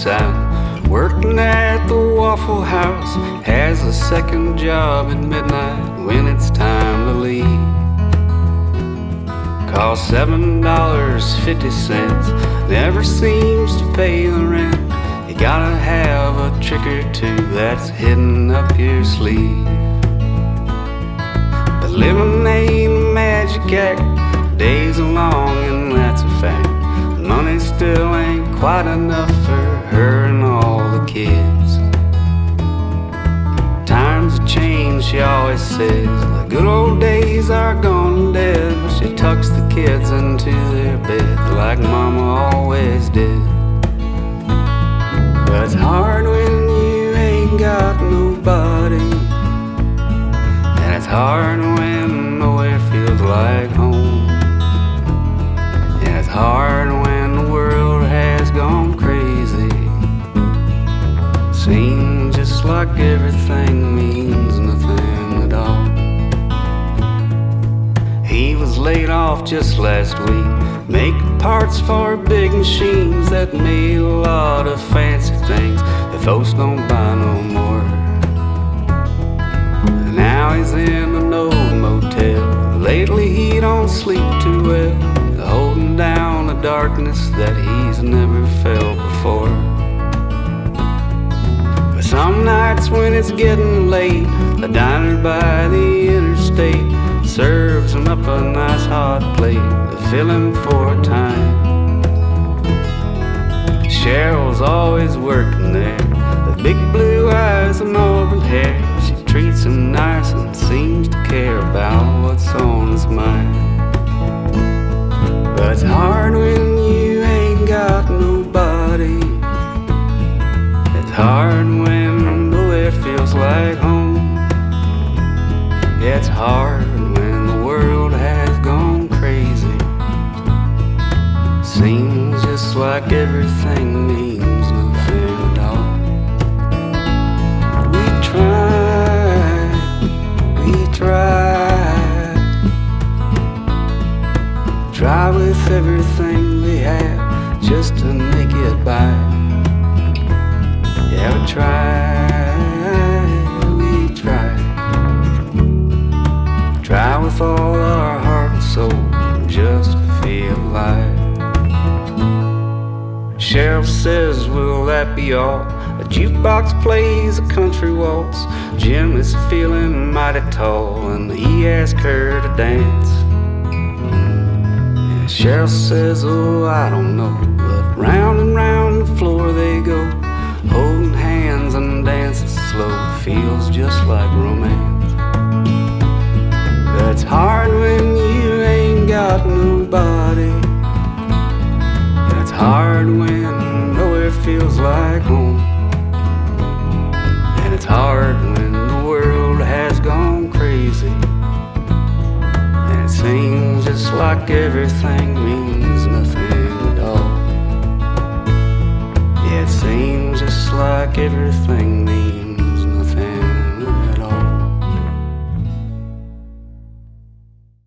South, working at the Waffle House, has a second job at midnight when it's time to leave. Costs $7.50, never seems to pay the rent. You gotta have a trick or two that's hidden up your sleeve. But living ain't a magic act, days are long and that's a fact. Money still ain't quite enough for her and all the kids. Times have changed, she always says, the good old days are gone and dead. But she tucks the kids into their bed like Mama always did. But it's hard when you ain't got nobody, and it's hard when nowhere feels like home. And it's hard when the world has gone crazy. Seems just like everything means nothing at all. He was laid off just last week, making parts for big machines that made a lot of fancy things that folks don't buy no more. And now he's in an old motel. Lately he don't sleep too well, holding down a darkness that he's never felt before. But some nights when it's getting late, the diner by the interstate serves him up a nice hot plate to fill him for a time. Cheryl's always working there, the big blue eyes and auburn hair. She treats him nice and seems to care about what's on his mind. But it's hard when you ain't got nobody. It's hard when nowhere feels like home. Yeah, it's hard when the world has gone crazy. Seems just like everything means nothing at all. We try with everything we have just to make it by. Yeah, we try. Try with all our heart and soul just to feel alive. Cheryl says, will that be all? A jukebox plays a country waltz. Jim is feeling mighty tall and he asks her to dance. Yeah, Cheryl says, oh, I don't know, but round and round the floor they go, holding hands and dancing slow. Feels just like romance. It's hard when you ain't got nobody, and it's hard when nowhere feels like home. And it's hard when the world has gone crazy, and it seems just like everything means